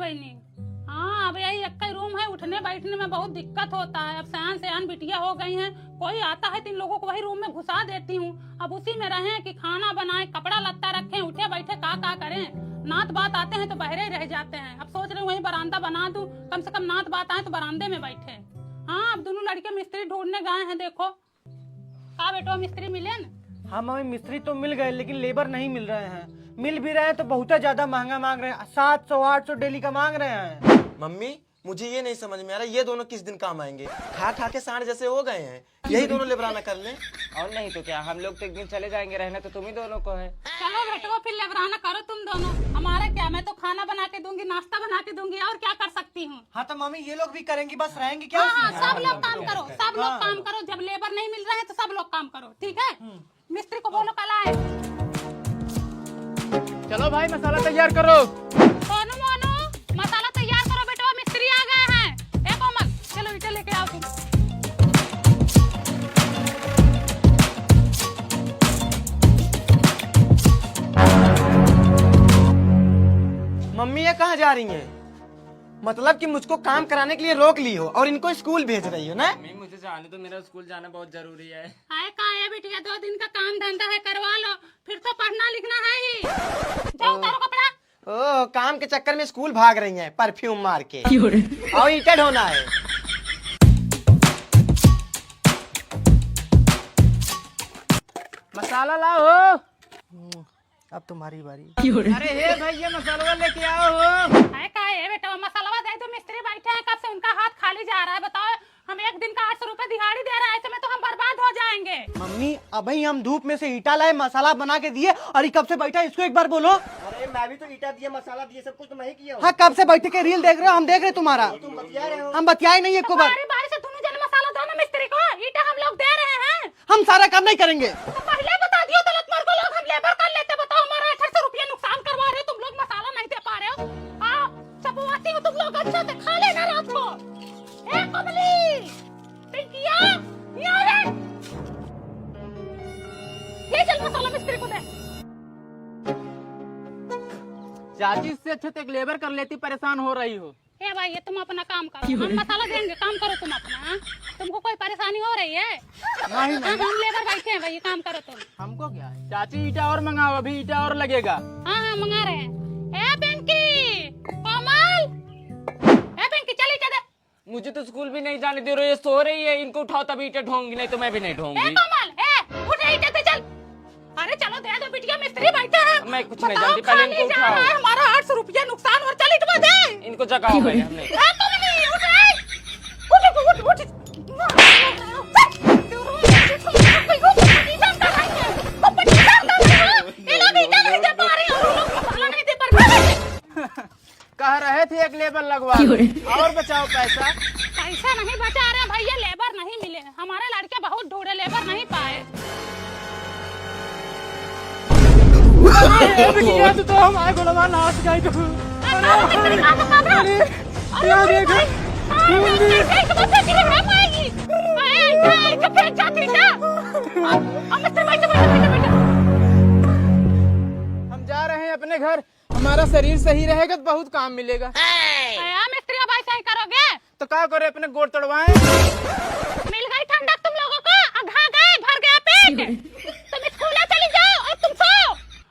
बहनी। हाँ, अब यही एक ही रूम है, उठने बैठने में बहुत दिक्कत होता है। अब सयान सयान बिटिया हो गई हैं, कोई आता है तो इन लोगों को वही रूम में घुसा देती हूँ। अब उसी में रहें कि खाना बनाए, कपड़ा लत्ता रखें, उठे बैठे का करें। नात बात आते हैं तो बहरे ही रह जाते हैं। अब सोच रहे वही बरामदा बना दूं, कम से कम नात बात आए तो बरामदे में बैठे। हाँ, अब दोनों लड़के मिस्त्री ढूंढने गए हैं। देखो का बेटो मिस्त्री मिले न? हाँ मम्मी, मिस्त्री तो मिल गए लेकिन लेबर नहीं मिल रहे हैं। मिल भी रहे हैं तो बहुत ज्यादा महंगा मांग रहे हैं, 700-800 डेली का मांग रहे हैं। मम्मी मुझे ये नहीं समझ में आ रहा, ये दोनों किस दिन काम आएंगे? खा खा के सांड जैसे हो गए हैं, यही दोनों लेबराना कर लें। और नहीं तो क्या, हम लोग तो एक दिन चले जाएंगे, रहना तो तुम ही दोनों को है। चलो बेटो फिर लेबराना करो तुम दोनों, हमारा क्या, मैं तो खाना बना के दूंगी, नाश्ता बना के दूंगी, और क्या कर सकती हूँ। हाँ तो मम्मी ये लोग भी करेंगी, बस रहेंगी क्या? हाँ, सब लोग काम करो, सब लोग काम करो। जब लेबर नहीं मिल रहे हैं तो सब लोग काम करो, ठीक है? मिस्त्री को बोलो कल आए। चलो भाई मसाला तैयार करो। सोनू मोनू मसाला तैयार करो बेटो, मिस्त्री आ गए हैं। ए कोमल चलो ईंटें लेके आओ तुम। मम्मी ये कहाँ जा रही हैं? मतलब कि मुझको काम कराने के लिए रोक ली हो और इनको स्कूल भेज रही हो ना? मम्मी मुझे जाने तो, मेरा स्कूल जाना बहुत जरूरी है। आए का है बिटिया, 2 दिन का काम धंधा है, करवा लो, फिर तो पढ़ना लिखना है ही। जाओ उतारो कपड़ा। ओह, काम के चक्कर में स्कूल भाग रही हैं परफ्यूम मार के, और ईंटें ढोना है। मसाला लाओ। अब तुम्हारी बारी। अरे हे भैया मसाला लेके आओ। आए का है बेटा, मसाला दे दो, मिस्त्री बैठे हैं कब से, उनका हाथ खाली जा रहा है। बताओ, हम एक दिन का 800 रुपए दिहाड़ी दे रहे हैं, ऐसे में तो हम बर्बाद हो जाएंगे। मम्मी अभी हम धूप में से ईटा लाए, मसाला बना के दिए, और ये कब से बैठा है, इसको एक बार बोलो। अरे मैं भी तो ईटा दिए, मसाला दिए, सब कुछ तो मैं ही किया हूँ। हाँ, कब से बैठे के रील देख रहे हो, हम देख रहे तुम्हारा। तुम बतिया रहे हो। हम बतियाए नहीं एक बार। बारी बारी से दोनों जन मसाला दो ना मिस्त्री को, ईटा हम लोग दे रहे हैं। हम सारा काम नहीं करेंगे। तो पहले बता दियो तो लत मार को लोग, हम लेबर कर लेते। बताओ, हमारा 1800 रुपया नुकसान करवा रहे हो तुम लोग, मसाला नहीं दे पा रहे हो। आओ चपवाती हो तुम लोग, अच्छा से खा लेना रात को। ए कमली, पिंकिया, ये आ रे, ये चल मसाला मिस्त्री को दे। चाची इससे अच्छा तो एक लेबर कर लेती, परेशान हो रही हो। ए भाई, ये तुम अपना काम करो, हम मसाला देंगे, काम करो तुम अपना। हाँ? तुमको कोई परेशानी हो रही है? नहीं हम लेबर बैठे हैं भाई, काम करो तुम। हमको क्या है? चाची ईटा और मंगाओ, अभी ईटा और लगेगा। हाँ हाँ मंगा रहे हैं। ए पिंकी, कोमल, ए पिंकी चल ईटा दे। मुझे तो स्कूल भी नहीं जाने दे रहे, ये सो रही है, इनको उठाओ तभी ईटा ढोंगी, नहीं तो मैं भी नहीं ए ढोंगी। कोमल, उठ ईटा दे चल। अरे चलो दे दो बिटिया, मिस्त्री बैठा है। मैं कुछ नहीं बताओ, जानती, पहले खाली इनको जा रहा उठाओ। है, हमारा 800 रुपया नुकसान, और चल इटवा दे। इनको जगाओ पहले हमने। ए कमली, उठ रे, उठ उठ उठ। कह रहे थे एक लेबर लगवा दो, और बचाओ पैसा। पैसा नहीं बचा रहे भैया, लेबर नहीं मिले, हमारे लड़के बहुत ढूंढे, लेबर नहीं पाए। तो हमारे गोलमा नाच गई तो। हम जा रहे हैं अपने घर, हमारा शरीर सही रहेगा तो बहुत काम मिलेगा। मिस्त्री अब ऐसा ही करोगे तो क्या करे, अपने गोड़ तोड़वाएं। मिल गई ठंडक तुम लोगों को, अघा गए, भर गया पेट। तुम स्कूल चली जाओ और तुम सो,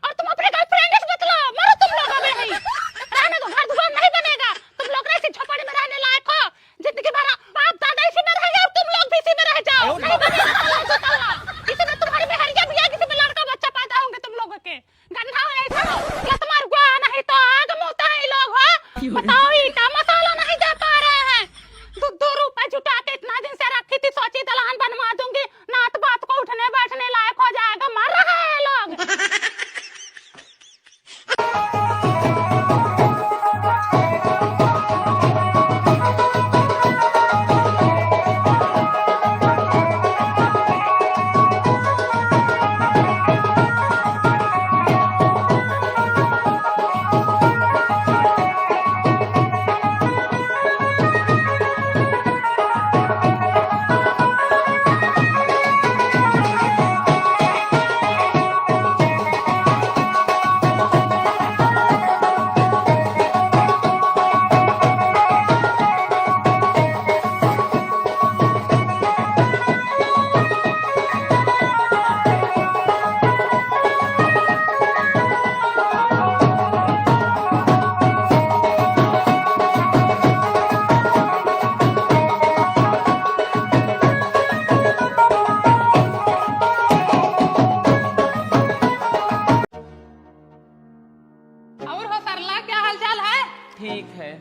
और तुम अपने गर्लफ्रेंड से बतलो, मरो तुम लोग अबे नहीं। रहने दो, घर दुकान नहीं बनेगा, तुम लोग ऐसी झोपड़ी में रहने लायक हो। जिंदगी भर बाप दादा इसी में रहेंगे और तुम लोग भी इसी में रह जाओ, नहीं बनेगा। इसी में तुम्हारी बेहरिया भी है, किसी में लड़का बच्चा पैदा होंगे तुम लोगों के। गंधा हो ऐसा हो, या तुम्हारा गुआ नहीं तो आग मुता है लोग हो। बताओ, ईटा मसाला नहीं दे पा रहे हैं। 2 रुपए जुटा के इतना दिन से रखी थी, सोची दलान बनवा दूंगी, नात बात को उठने बैठने लायक हो जाएगा, मर रहे हैं लोग। ठीक है।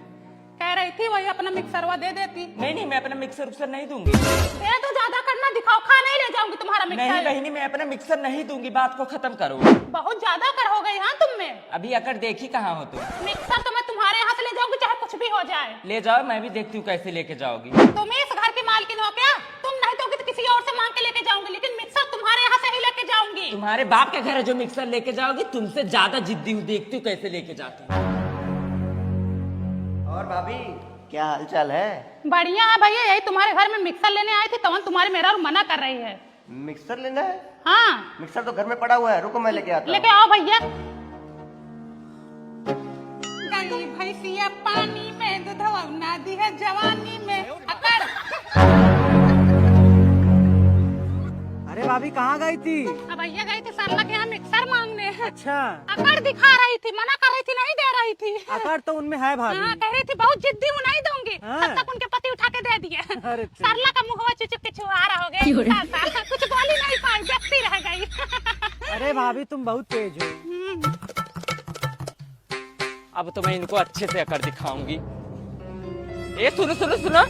कह रही थी वही अपना मिक्सरवा दे देती। नहीं नहीं, मैं अपना मिक्सर उक्सर नहीं दूंगी। दे तो ज्यादा करना, दिखाओ, खा नहीं ले जाऊंगी तुम्हारा नहीं मिक्सर। बहनी, मैं अपना मिक्सर नहीं दूंगी, बात को खत्म करो। बहुत ज्यादा कर हो गई हाँ तुम में। अभी अकड़ देखी कहाँ हो तुम? मिक्सर तो मैं तुम्हारे यहाँ से ले जाऊंगी चाहे कुछ भी हो जाए। ले जाओ, मैं भी देखती हूँ कैसे लेके जाओगी। तुम इस घर की मालकिन हो क्या? तुम नहीं दोगी तो किसी और से मांग के लेके जाऊंगी, लेकिन मिक्सर तुम्हारे यहाँ से ही लेके जाऊंगी। तुम्हारे बाप के घर है जो मिक्सर लेके जाओगी, तुमसे ज्यादा जिद्दी हूँ, देखती हूँ कैसे लेके जाती हूँ। और भाभी क्या हालचाल है? बढ़िया है भैया, यही तुम्हारे घर में मिक्सर लेने आई थी, तवन तुम्हारी मेरा मना कर रही है। मिक्सर लेना है? हाँ मिक्सर तो घर में पड़ा हुआ है, रुको मैं लेके आता लेके आओ भैया। गई भैंसिया पानी में, दूधवा ना दी है जवानी में। अकड़ अरे भाभी कहाँ गई थी? अब भैया गई थी सरला के यहाँ मिक्सर मांगने। अच्छा, अकड़ दिखा रही थी, मना कर रही थी, नहीं दे रही थी। अकड़ तो उनमें है भाभी। हाँ, कह रही थी बहुत जिद्दी हूँ, नहीं दूंगी। हाँ। तब तक उनके पति उठा के दे दिए। अरे ठीक। सरला का मुंहवा चुचुक के छुआरा हो गया, कुछ बोल ही नहीं पाई, व्यक्ति रह गई। अरे भाभी तुम बहुत तेज हो। अब तो मैं इनको अच्छे से अकड़ दिखाऊंगी। ए सुनो सुनो सुनो,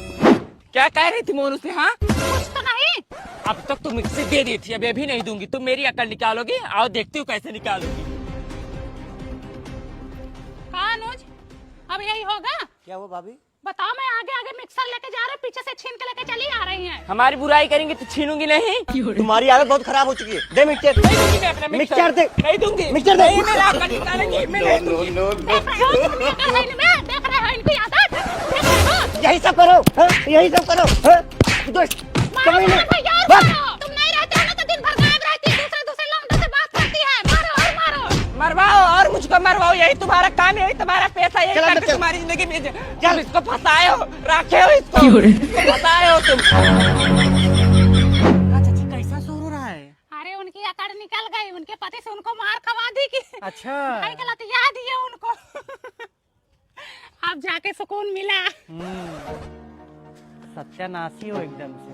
क्या कह रही थी मोनू से? हाँ कुछ तो नहीं। अब तक तुम मिक्सी दे दी थी, अभी अभी नहीं दूंगी। तुम मेरी अकड़ निकालोगी, आओ देखती हूँ कैसे निकालोगी। हाँ अनुज, अब यही होगा? क्या वो भाभी? बताओ, मैं आगे आगे मिक्सर लेके जा रहा हूँ, पीछे से छीन के लेके चली आ रही हैं। हमारी बुराई करेंगे तो छीनूंगी नहीं। तुम्हारी हालत बहुत खराब हो चुकी है। दे मिक्सर। नहीं दूंगी मैं अपना मिक्सर दे। नहीं दूंगी। मिक्सर दे। नहीं, मेरा अकड़ निकालेंगे, मैं नहीं दूंगी। देख रहे हो तुम ये कर रही में? देख रहे हो इनकी आदत? देख रहे हो? यही सब करो, हाँ? यही सब करो, हाँ? दोस्त, मारो कभी नहीं। भैया, और बस। मारो। तुम नहीं रहते हो ना तो दिन भर गायब रहती है, दूसरे दूसरे लौंडों से बात करती है। मारो और मारो। मरवाओ और मुझको मरवाओ, यही तुम्हारा काम, यही तुम्हारा पैसा, यही चलो, करके चल। तुम्हारी जिंदगी में तुम इसको फंसाए हो, रखे हो इसको, फंसाए हो तुम। चाची कैसा शोर हो रहा है? अरे उनकी अकड़ निकल गई, उनके पति से उनको मार खवा दी कि अच्छा। भाई गलत याद ही है उनको। अब जाके सुकून मिला। सत्यानाशी हो एकदम से।